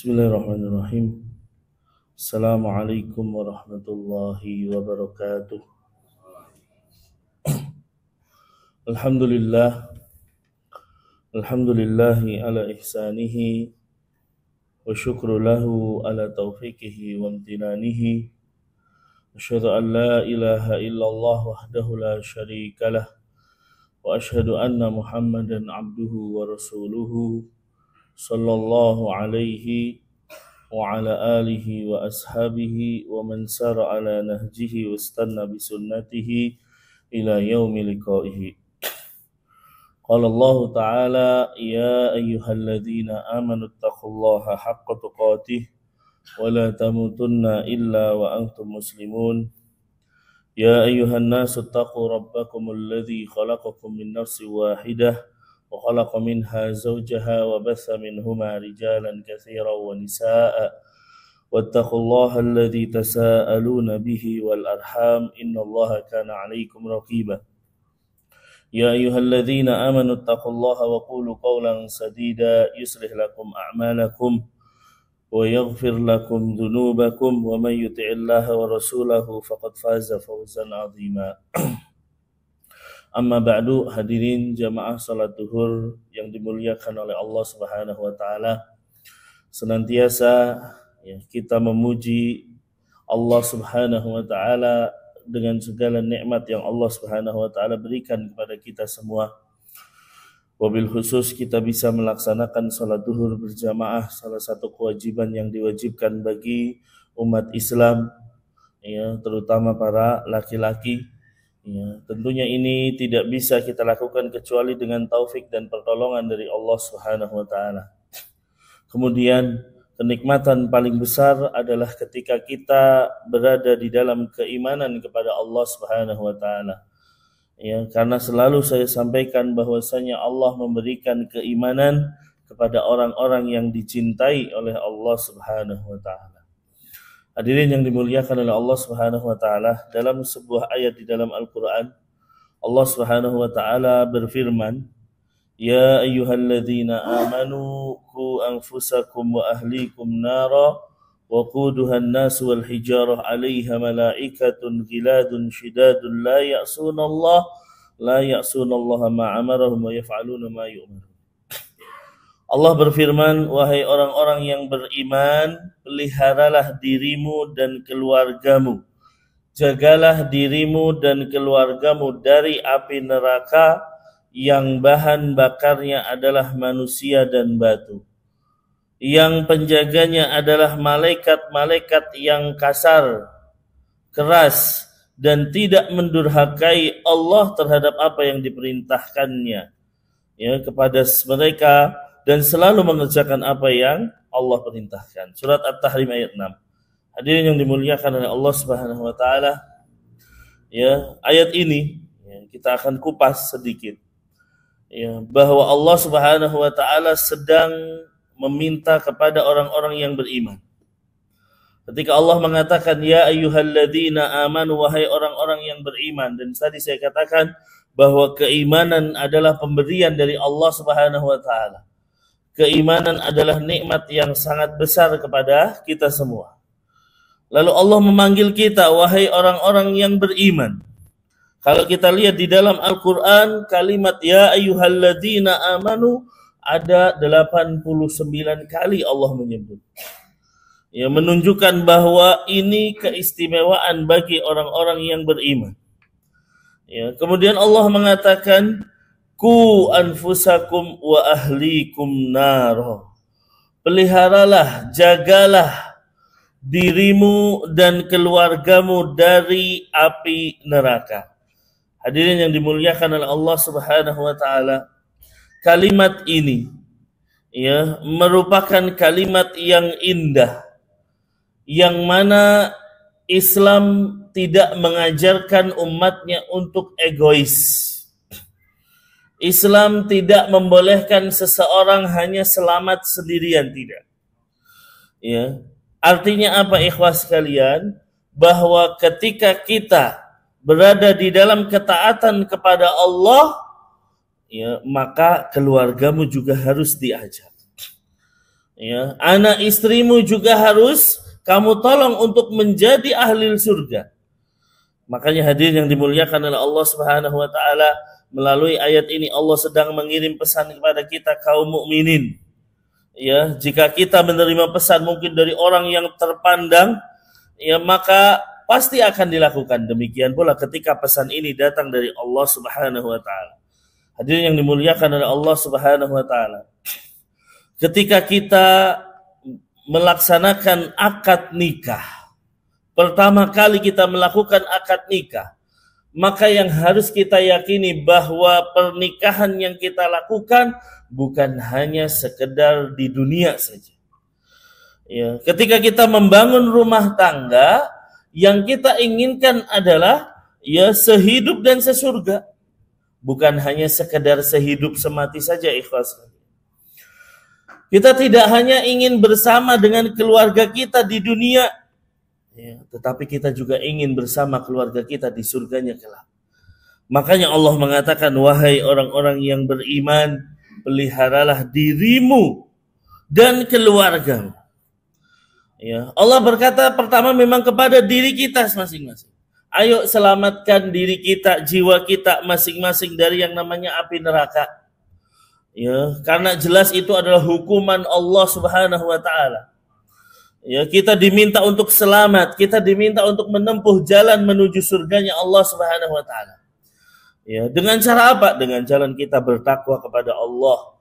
Bismillahirrahmanirrahim. Assalamualaikum warahmatullahi wabarakatuh. Alhamdulillah. Alhamdulillahi ala ihsanihi wa syukru lahu ala taufiqihi wa amtinanihi. Asyhadu an la ilaha illallah wahdahu la syarikalah wa asyhadu anna Muhammadan abduhu wa rasuluhu sallallahu alaihi wa ala alihi wa ashabihi wa man sara ala nahjihi wa istanna bi sunnatihi ila yaumi liqaihi. Qala Allah ta'ala ya ayyuhalladzina amanu taqullaha haqqa tuqatih wa la tamutunna illa wa antum muslimun. Ya ayyuhan nasu taqu rabbakumul ladzi khalaqakum min nafsin wahidah wa khalaqa minha zawjaha wa batha minhuma rijalan katsiran wa nisaa'a wattaqullaha alladzi tasaaluna bihi wal arham innallaha kana 'alaikum raqiba. Ya ayyuhalladzina amanu taqullaha wa qulu qawlan sadida yuslih lakum a'malakum wa yaghfir lakum dhunubakum wa may yuti'illaha wa rasulahu faqad faza fawzan 'azima. Amma ba'du, hadirin jamaah salat zuhur yang dimuliakan oleh Allah Subhanahu wa taala. Senantiasa kita memuji Allah Subhanahu wa taala dengan segala nikmat yang Allah Subhanahu wa taala berikan kepada kita semua. Wabil khusus kita bisa melaksanakan salat zuhur berjamaah, salah satu kewajiban yang diwajibkan bagi umat Islam, terutama para laki-laki. Tentunya ini tidak bisa kita lakukan kecuali dengan taufik dan pertolongan dari Allah Subhanahu wa taala. Kemudian kenikmatan paling besar adalah ketika kita berada di dalam keimanan kepada Allah Subhanahu wa taala. Karena selalu saya sampaikan bahwasanya Allah memberikan keimanan kepada orang-orang yang dicintai oleh Allah Subhanahu wa taala. Hadirin yang dimuliakan oleh Allah Subhanahu wa taala, dalam sebuah ayat di dalam Al-Qur'an Allah Subhanahu wa taala berfirman, "Ya ayyuhalladzina amanu qu anfusakum wa ahlikum nara wa quduha an-nas wal hijarah 'alaiha malaikatun ghiladun shidadun la ya'sunallaha ma amarahum wa yaf'aluna ma yu'marun." Allah berfirman, "Wahai orang-orang yang beriman, peliharalah dirimu dan keluargamu. Jagalah dirimu dan keluargamu dari api neraka yang bahan bakarnya adalah manusia dan batu. Yang penjaganya adalah malaikat-malaikat yang kasar, keras, dan tidak mendurhakai Allah terhadap apa yang diperintahkannya kepada mereka, dan selalu mengerjakan apa yang Allah perintahkan." Surat At-Tahrim ayat 6. Hadirin yang dimuliakan oleh Allah Subhanahu wa taala, ayat ini kita akan kupas sedikit. Bahwa Allah Subhanahu wa taala sedang meminta kepada orang-orang yang beriman. Ketika Allah mengatakan ya ayyuhalladzina amanu, wahai orang-orang yang beriman, dan tadi saya katakan bahwa keimanan adalah pemberian dari Allah Subhanahu wa taala. Keimanan adalah nikmat yang sangat besar kepada kita semua. Lalu Allah memanggil kita, wahai orang-orang yang beriman. Kalau kita lihat di dalam Al-Quran, kalimat ya ayyuhalladzina amanu ada 89 kali Allah menyebut. Menunjukkan bahwa ini keistimewaan bagi orang-orang yang beriman. Kemudian Allah mengatakan, "Ku anfusakum wa ahlikum naro." Peliharalah, jagalah dirimu dan keluargamu dari api neraka. Hadirin yang dimuliakan oleh Allah Subhanahu wa taala, kalimat ini merupakan kalimat yang indah, yang mana Islam tidak mengajarkan umatnya untuk egois. Islam tidak membolehkan seseorang hanya selamat sendirian, tidak. Artinya apa, ikhwas sekalian? Bahwa ketika kita berada di dalam ketaatan kepada Allah, maka keluargamu juga harus diajak. Ya, anak istrimu juga harus kamu tolong untuk menjadi ahli surga. Makanya hadirin yang dimuliakan oleh Allah Subhanahu wa taala, melalui ayat ini Allah sedang mengirim pesan kepada kita kaum mukminin. Ya, jika kita menerima pesan mungkin dari orang yang terpandang, ya maka pasti akan dilakukan. Demikian pula ketika pesan ini datang dari Allah Subhanahu wa taala. Hadirin yang dimuliakan oleh Allah Subhanahu wa taala. Ketika kita melaksanakan akad nikah, pertama kali kita melakukan akad nikah, maka yang harus kita yakini bahwa pernikahan yang kita lakukan bukan hanya sekedar di dunia saja. Ya, ketika kita membangun rumah tangga, yang kita inginkan adalah ya sehidup dan sesurga. Bukan hanya sekedar sehidup semati saja, ikhlas. Kita tidak hanya ingin bersama dengan keluarga kita di dunia, ya, tetapi kita juga ingin bersama keluarga kita di surganya kelak. Makanya Allah mengatakan, wahai orang-orang yang beriman, peliharalah dirimu dan keluargamu. Ya, Allah berkata pertama memang kepada diri kita masing-masing. Ayo selamatkan diri kita, jiwa kita masing-masing dari yang namanya api neraka. Ya, karena jelas itu adalah hukuman Allah Subhanahu wa taala. Ya, kita diminta untuk selamat, kita diminta untuk menempuh jalan menuju surganya Allah Subhanahu wa taala. Ya, dengan cara apa? Dengan jalan kita bertakwa kepada Allah.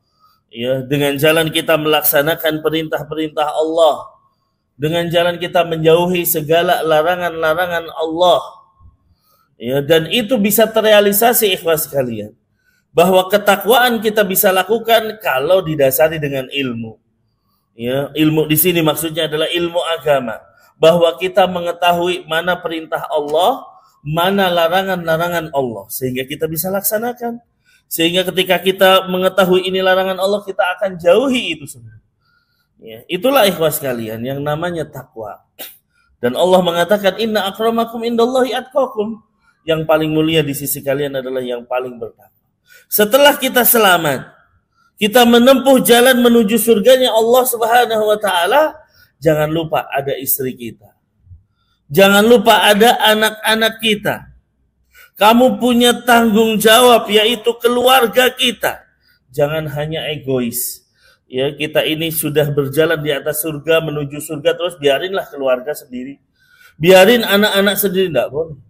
Ya, dengan jalan kita melaksanakan perintah-perintah Allah. Dengan jalan kita menjauhi segala larangan-larangan Allah. Ya, dan itu bisa terrealisasi, ikhwas sekalian, bahwa ketakwaan kita bisa lakukan kalau didasari dengan ilmu. Ya, ilmu di sini maksudnya adalah ilmu agama, bahwa kita mengetahui mana perintah Allah, mana larangan-larangan Allah, sehingga kita bisa laksanakan. Sehingga ketika kita mengetahui ini larangan Allah, kita akan jauhi itu semua. Ya, itulah ikhwas sekalian yang namanya takwa. Dan Allah mengatakan, inna akramakum indallahi atqakum. Yang paling mulia di sisi kalian adalah yang paling bertakwa. Setelah kita selamat, kita menempuh jalan menuju surganya Allah Subhanahu wa taala, jangan lupa ada istri kita. Jangan lupa ada anak-anak kita. Kamu punya tanggung jawab, yaitu keluarga kita. Jangan hanya egois. Ya, kita ini sudah berjalan di atas surga menuju surga, terus biarinlah keluarga sendiri. Biarin anak-anak sendiri, enggak boleh.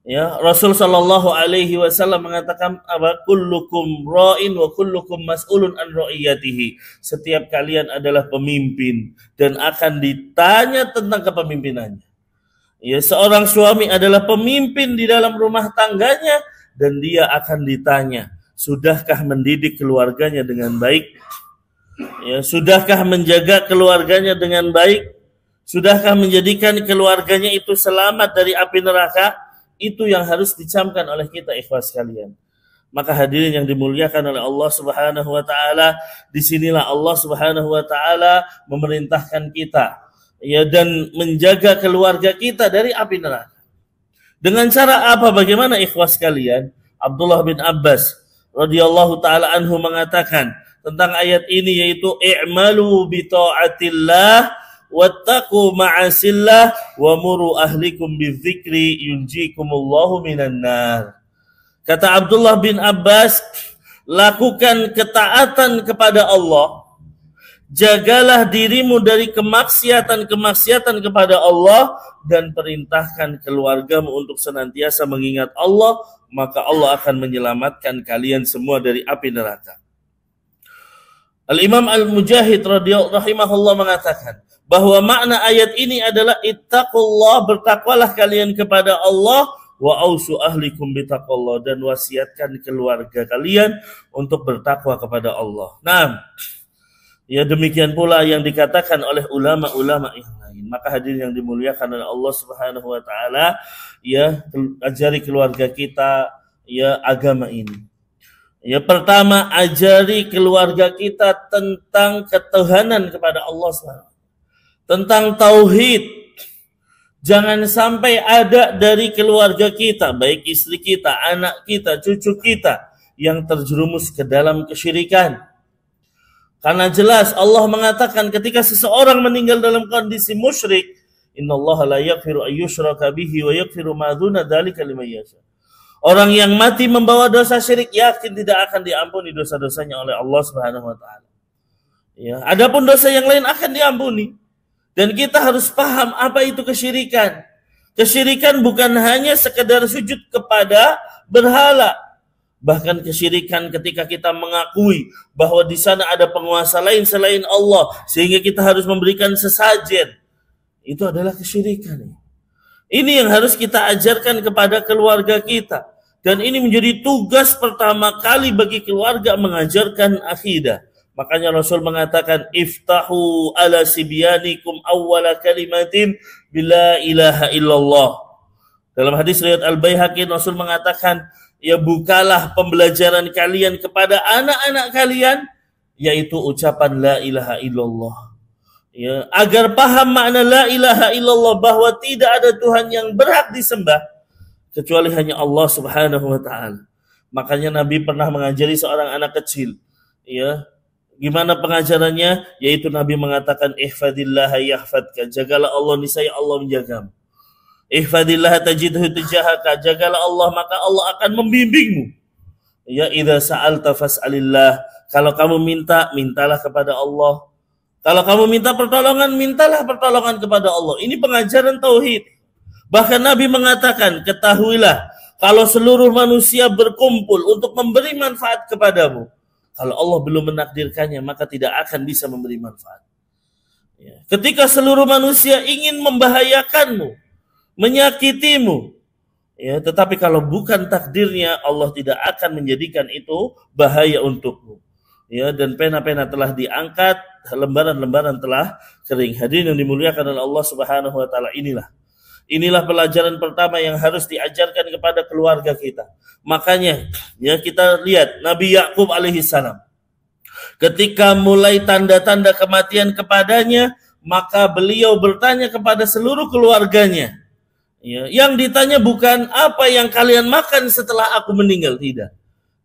Ya, Rasul sallallahu alaihi wasallam mengatakan apa? Kullukum ra'in wa kullukum mas'ulun an ra'iyatihi. Setiap kalian adalah pemimpin dan akan ditanya tentang kepemimpinannya. Ya, seorang suami adalah pemimpin di dalam rumah tangganya dan dia akan ditanya, sudahkah mendidik keluarganya dengan baik? Ya, sudahkah menjaga keluarganya dengan baik? Sudahkah menjadikan keluarganya itu selamat dari api neraka? Itu yang harus dicamkan oleh kita, ikhwas sekalian. Maka hadirin yang dimuliakan oleh Allah Subhanahu wa taala, disinilah Allah Subhanahu wa taala memerintahkan kita, ya, dan menjaga keluarga kita dari api neraka. Dengan cara apa? Bagaimana, ikhwas sekalian? Abdullah bin Abbas radhiyallahu taala anhu mengatakan tentang ayat ini, yaitu i'malu bi ta'atillah wattaqu ma'asillah wa muru ahlikum bidzikri yunjikumullahu minan nar. Kata Abdullah bin Abbas, lakukan ketaatan kepada Allah, jagalah dirimu dari kemaksiatan-kemaksiatan kepada Allah, dan perintahkan keluargamu untuk senantiasa mengingat Allah, maka Allah akan menyelamatkan kalian semua dari api neraka. Al-Imam Al-Mujahid rahimahullah mengatakan bahwa makna ayat ini adalah ittaqullah, bertakwalah kalian kepada Allah, wa ausu ahlikum bitaqwallah, dan wasiatkan keluarga kalian untuk bertakwa kepada Allah. Nah, ya demikian pula yang dikatakan oleh ulama-ulama yang lain. Maka hadirin yang dimuliakan oleh Allah Subhanahu wa taala, ya, ajari keluarga kita ya agama ini. Ya, pertama, ajari keluarga kita tentang ketuhanan kepada Allah SWT, tentang tauhid. Jangan sampai ada dari keluarga kita, baik istri kita, anak kita, cucu kita, yang terjerumus ke dalam kesyirikan. Karena jelas Allah mengatakan ketika seseorang meninggal dalam kondisi musyrik, innallaha la yaghfiru ayyushraka bihi wa yaghfiru ma dzuna dzalika liman yasha. Orang yang mati membawa dosa syirik yakin tidak akan diampuni dosa-dosanya oleh Allah Subhanahu wa taala. Ya, adapun dosa yang lain akan diampuni. Dan kita harus paham apa itu kesyirikan. Kesyirikan bukan hanya sekedar sujud kepada berhala. Bahkan kesyirikan ketika kita mengakui bahwa di sana ada penguasa lain selain Allah sehingga kita harus memberikan sesajen. Itu adalah kesyirikan. Ini yang harus kita ajarkan kepada keluarga kita. Dan ini menjadi tugas pertama kali bagi keluarga mengajarkan akidah. Makanya Rasul mengatakan, iftahu ala sibyanikum awwala kalimatin bila ilaha illallah. Dalam hadis riwayat Al-Baihaqi, Rasul mengatakan, ya bukalah pembelajaran kalian kepada anak-anak kalian, yaitu ucapan la ilaha illallah. Ya, agar paham makna la ilaha illallah, bahwa tidak ada Tuhan yang berhak disembah kecuali hanya Allah Subhanahu wa taala. Makanya Nabi pernah mengajari seorang anak kecil, ya. Gimana pengajarannya? Yaitu Nabi mengatakan ihfadillah yahfadka, jagalah Allah niscaya Allah menjagamu. Ihfadillah tajidhu tujahaka, jagalah Allah maka Allah akan membimbingmu. Ya, idza sa'alta fas'alillah, kalau kamu minta, mintalah kepada Allah. Kalau kamu minta pertolongan, mintalah pertolongan kepada Allah. Ini pengajaran tauhid. Bahkan Nabi mengatakan, ketahuilah, kalau seluruh manusia berkumpul untuk memberi manfaat kepadamu, kalau Allah belum menakdirkannya, maka tidak akan bisa memberi manfaat. Ya. Ketika seluruh manusia ingin membahayakanmu, menyakitimu, ya, tetapi kalau bukan takdirnya, Allah tidak akan menjadikan itu bahaya untukmu. Ya, dan pena-pena telah diangkat, lembaran-lembaran telah kering. Hadirin yang dimuliakan oleh Allah Subhanahu wa taala, inilah pelajaran pertama yang harus diajarkan kepada keluarga kita. Makanya ya kita lihat Nabi Yakub alaihi salam, ketika mulai tanda-tanda kematian kepadanya, maka beliau bertanya kepada seluruh keluarganya. Ya, yang ditanya bukan apa yang kalian makan setelah aku meninggal, tidak.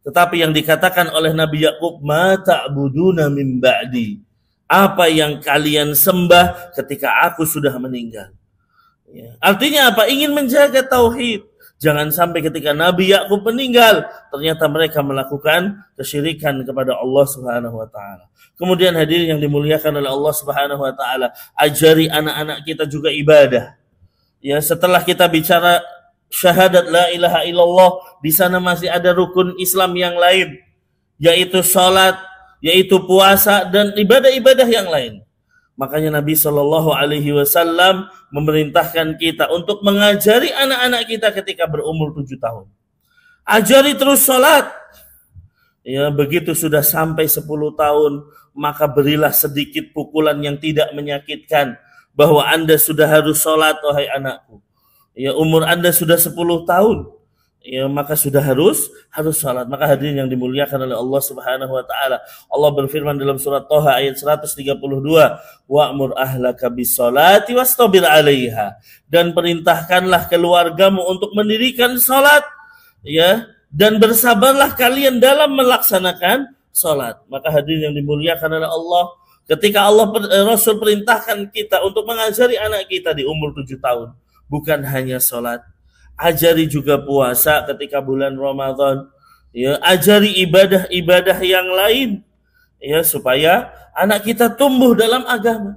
Tetapi yang dikatakan oleh Nabi Yakub, ma ta'buduna min ba'di, apa yang kalian sembah ketika aku sudah meninggal. Ya. Artinya apa? Ingin menjaga tauhid. Jangan sampai ketika Nabi Yakub meninggal, ternyata mereka melakukan kesyirikan kepada Allah Subhanahu wa taala. Kemudian hadirin yang dimuliakan oleh Allah Subhanahu wa taala, ajari anak-anak kita juga ibadah. Ya, setelah kita bicara syahadat la ilaha illallah, di sana masih ada rukun Islam yang lain, yaitu salat, yaitu puasa dan ibadah-ibadah yang lain. Makanya Nabi Shallallahu Alaihi Wasallam memerintahkan kita untuk mengajari anak-anak kita ketika berumur 7 tahun. Ajari terus sholat. Ya, begitu sudah sampai 10 tahun, maka berilah sedikit pukulan yang tidak menyakitkan, bahwa Anda sudah harus sholat, wahai anakku. Ya, umur Anda sudah 10 tahun. Ya, maka sudah harus salat. Maka hadirin yang dimuliakan oleh Allah Subhanahu wa taala, Allah berfirman dalam surat Thaha ayat 132, wa'mur ahlaka bis-sholati wastabir 'alaiha, dan perintahkanlah keluargamu untuk mendirikan salat, ya, dan bersabarlah kalian dalam melaksanakan salat. Maka hadirin yang dimuliakan oleh Allah, ketika Rasul perintahkan kita untuk mengajari anak kita di umur 7 tahun, bukan hanya salat, ajari juga puasa ketika bulan Ramadan, ya, ajari ibadah-ibadah yang lain, ya, supaya anak kita tumbuh dalam agama.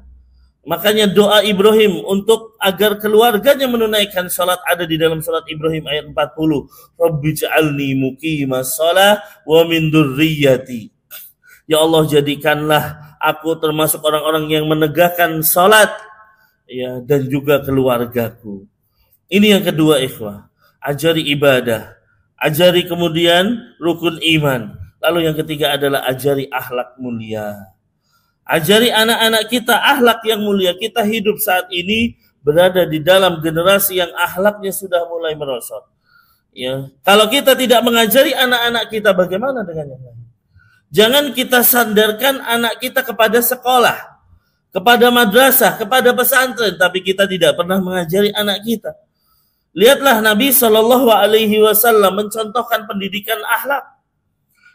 Makanya doa Ibrahim untuk agar keluarganya menunaikan salat ada di dalam surat Ibrahim ayat 40. Rabbi ja'alni muqimas shalah wa min dzurriyyati. Ya Allah, jadikanlah aku termasuk orang-orang yang menegakkan salat, ya, dan juga keluargaku. Ini yang kedua, ikhwah. Ajari ibadah. Ajari kemudian rukun iman. Lalu yang ketiga adalah ajari akhlak mulia. Ajari anak-anak kita akhlak yang mulia. Kita hidup saat ini berada di dalam generasi yang akhlaknya sudah mulai merosot. Ya. Kalau kita tidak mengajari anak-anak kita, bagaimana dengan yang lain? Jangan kita sandarkan anak kita kepada sekolah, kepada madrasah, kepada pesantren, tapi kita tidak pernah mengajari anak kita. Lihatlah Nabi Shallallahu Alaihi Wasallam mencontohkan pendidikan akhlak.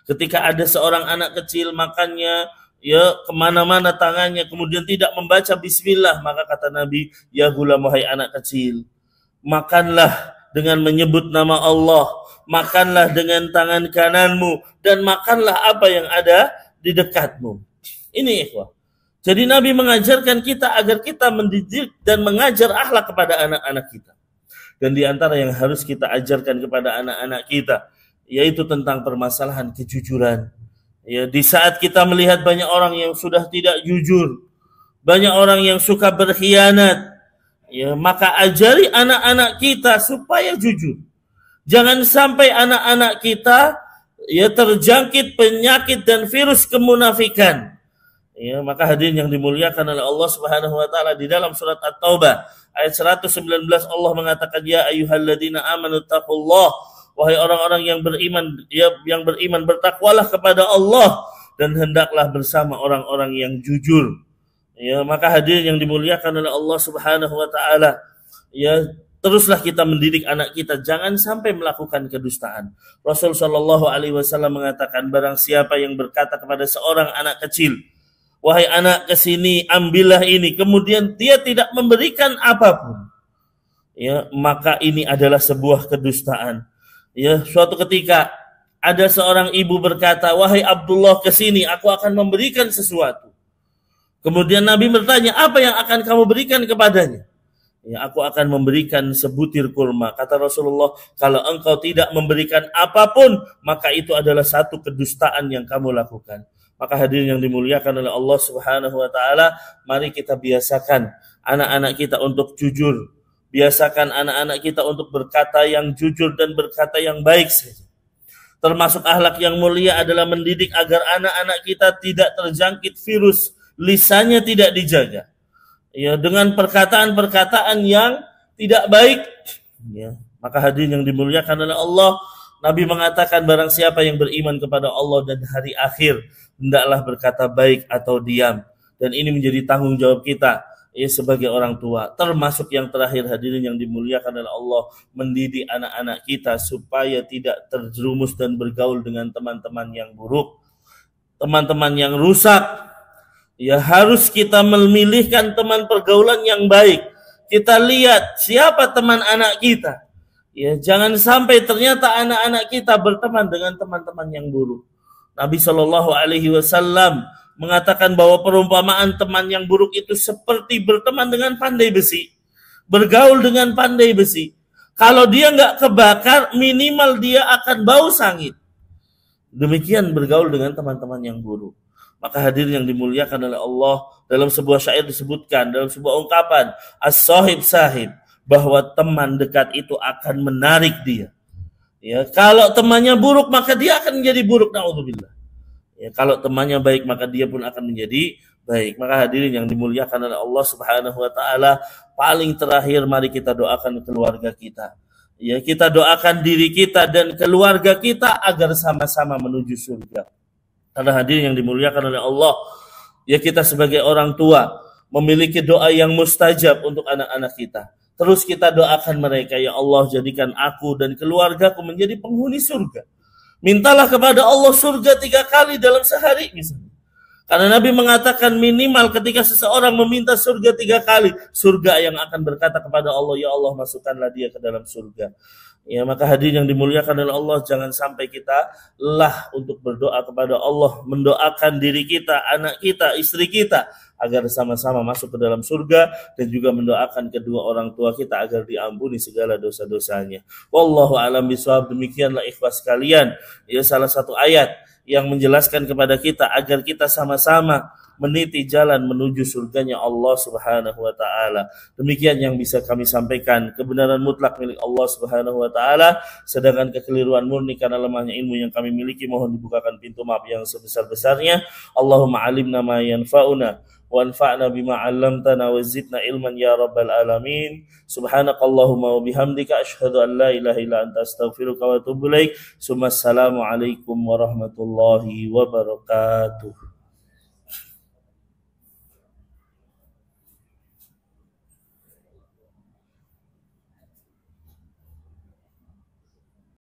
Ketika ada seorang anak kecil makannya, ya kemana-mana tangannya, kemudian tidak membaca bismillah, maka kata Nabi, ya gulam, wahai anak kecil, makanlah dengan menyebut nama Allah, makanlah dengan tangan kananmu, dan makanlah apa yang ada di dekatmu. Ini ikhwah. Jadi Nabi mengajarkan kita agar kita mendidik dan mengajar akhlak kepada anak-anak kita. Dan di antara yang harus kita ajarkan kepada anak-anak kita, yaitu tentang permasalahan kejujuran. Ya, di saat kita melihat banyak orang yang sudah tidak jujur, banyak orang yang suka berkhianat, ya, maka ajari anak-anak kita supaya jujur. Jangan sampai anak-anak kita ya terjangkit penyakit dan virus kemunafikan. Ya, maka hadirin yang dimuliakan oleh Allah Subhanahu wa taala, di dalam surat At-Taubah ayat 119 Allah mengatakan, ya ayyuhalladzina amanu taqullah, wahai orang-orang yang beriman, bertakwalah kepada Allah dan hendaklah bersama orang-orang yang jujur. Ya, maka hadirin yang dimuliakan oleh Allah Subhanahu wa taala, ya, teruslah kita mendidik anak kita jangan sampai melakukan kedustaan. Rasul sallallahu alaihi wasallam mengatakan, barang siapa yang berkata kepada seorang anak kecil, wahai anak, kesini, ambillah ini, kemudian dia tidak memberikan apapun, ya, maka ini adalah sebuah kedustaan. Ya, suatu ketika ada seorang ibu berkata, wahai Abdullah, kesini, aku akan memberikan sesuatu. Kemudian Nabi bertanya, apa yang akan kamu berikan kepadanya? Ya, aku akan memberikan sebutir kurma. Kata Rasulullah, kalau engkau tidak memberikan apapun, maka itu adalah satu kedustaan yang kamu lakukan. Maka hadirin yang dimuliakan oleh Allah Subhanahu wa taala, mari kita biasakan anak-anak kita untuk jujur. Biasakan anak-anak kita untuk berkata yang jujur dan berkata yang baik saja. Termasuk akhlak yang mulia adalah mendidik agar anak-anak kita tidak terjangkit virus, lisannya tidak dijaga. Ya, dengan perkataan-perkataan yang tidak baik. Ya, maka hadirin yang dimuliakan oleh Allah, Nabi mengatakan, barang siapa yang beriman kepada Allah dan hari akhir, hendaklah berkata baik atau diam. Dan ini menjadi tanggung jawab kita, ya, sebagai orang tua. Termasuk yang terakhir, hadirin yang dimuliakan oleh Allah, mendidik anak-anak kita supaya tidak terjerumus dan bergaul dengan teman-teman yang buruk, teman-teman yang rusak. Ya, harus kita memilihkan teman pergaulan yang baik. Kita lihat siapa teman anak kita. Ya, jangan sampai ternyata anak-anak kita berteman dengan teman-teman yang buruk. Nabi Shallallahu Alaihi Wasallam mengatakan bahwa perumpamaan teman yang buruk itu seperti berteman dengan pandai besi, bergaul dengan pandai besi. Kalau dia nggak kebakar, minimal dia akan bau sangit. Demikian bergaul dengan teman-teman yang buruk. Maka hadirin yang dimuliakan oleh Allah, dalam sebuah syair disebutkan, dalam sebuah ungkapan, as-sahib sahib, bahwa teman dekat itu akan menarik dia. Ya, kalau temannya buruk maka dia akan menjadi buruk, naudzubillah. Ya, kalau temannya baik maka dia pun akan menjadi baik. Maka hadirin yang dimuliakan oleh Allah Subhanahu wa taala, paling terakhir mari kita doakan keluarga kita. Ya, kita doakan diri kita dan keluarga kita agar sama-sama menuju surga. Karena hadirin yang dimuliakan oleh Allah, ya, kita sebagai orang tua memiliki doa yang mustajab untuk anak-anak kita. Terus kita doakan mereka, ya Allah, jadikan aku dan keluargaku menjadi penghuni surga. Mintalah kepada Allah surga 3 kali dalam sehari misalnya. Karena Nabi mengatakan minimal ketika seseorang meminta surga 3 kali, surga yang akan berkata kepada Allah, ya Allah, masukkanlah dia ke dalam surga. Ya, maka hadirin yang dimuliakan oleh Allah, jangan sampai kita lelah untuk berdoa kepada Allah, mendoakan diri kita, anak kita, istri kita, agar sama-sama masuk ke dalam surga, dan juga mendoakan kedua orang tua kita agar diampuni segala dosa-dosanya. Wallahu a'lam bishawab. Demikianlah ikhwas sekalian, ya, salah satu ayat yang menjelaskan kepada kita agar kita sama-sama meniti jalan menuju surganya Allah Subhanahu wa taala. Demikian yang bisa kami sampaikan. Kebenaran mutlak milik Allah Subhanahu wa taala, sedangkan kekeliruan murni karena lemahnya ilmu yang kami miliki, mohon dibukakan pintu maaf yang sebesar-besarnya. Allahumma alimna ma yanfa'una wanfa'na bima 'allamtana wa zidna ilman ya rabbal alamin. Subhanakallahumma wa bihamdika asyhadu an la ilaha illa anta astaghfiruka wa atubu ilaik. Assalamu alaikum warahmatullahi wabarakatuh.